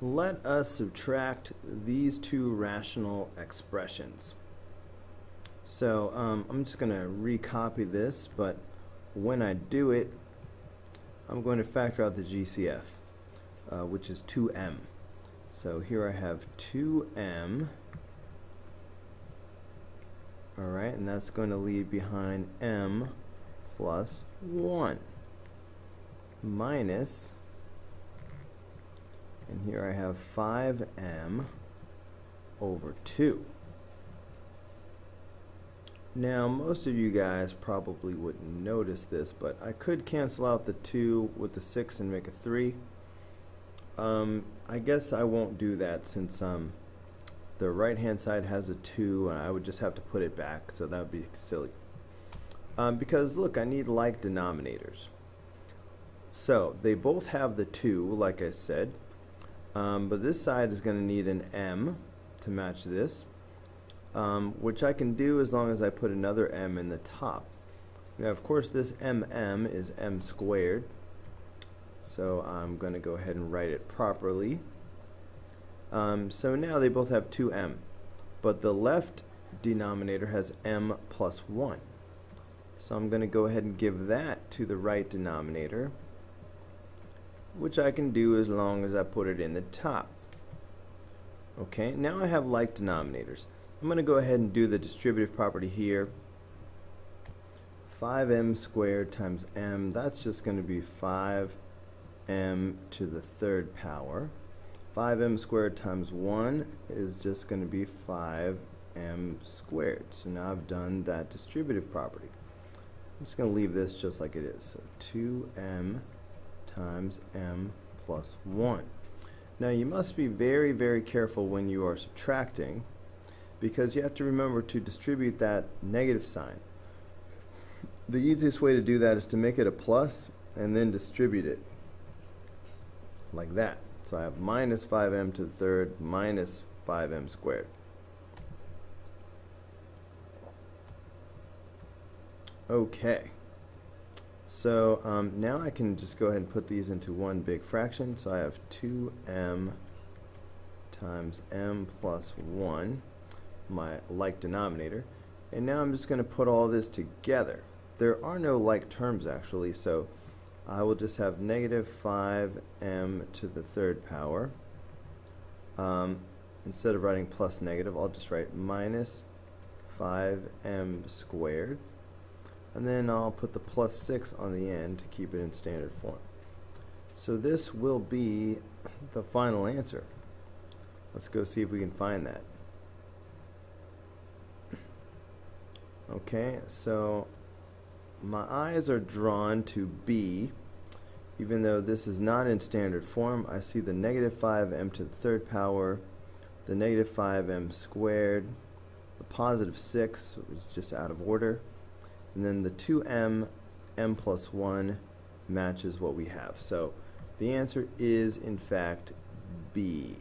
Let us subtract these two rational expressions. So I'm just going to recopy this, but when I do it, I'm going to factor out the GCF, which is 2m. So here I have 2m, alright, and that's going to leave behind m plus 1 minus, and here I have 5m over 2. Now most of you guys probably wouldn't notice this, but I could cancel out the 2 with the 6 and make a 3. I guess I won't do that since the right hand side has a 2 and I would just have to put it back, so that would be silly. Because look, I need like denominators. So they both have the 2, like I said, but this side is going to need an m to match this, which I can do as long as I put another m in the top. Now of course this mm is m squared, so I'm going to go ahead and write it properly. So now they both have 2m, but the left denominator has m plus 1. So I'm going to go ahead and give that to the right denominator, which I can do as long as I put it in the top. Okay, now I have like denominators. I'm going to go ahead and do the distributive property here. 5m squared times m, that's just going to be 5m to the third power. 5m squared times 1 is just going to be 5m squared. So now I've done that distributive property. I'm just going to leave this just like it is. So 2m times m plus 1. Now you must be very, very careful when you are subtracting, because you have to remember to distribute that negative sign. The easiest way to do that is to make it a plus and then distribute it like that. So I have minus 5m to the third minus 5m squared. Okay, so now I can just go ahead and put these into one big fraction. So I have 2m times m plus 1, my like denominator, and now I'm just going to put all this together. There are no like terms actually, so I will just have negative 5m to the third power. Instead of writing plus negative, I'll just write minus 5m squared. And then I'll put the plus 6 on the end to keep it in standard form. So this will be the final answer. Let's go see if we can find that. Okay, so my eyes are drawn to B. Even though this is not in standard form, I see the negative 5m to the third power, the negative 5m squared, the positive 6, which is just out of order, and then the 2m, m plus 1 matches what we have. So the answer is in fact B.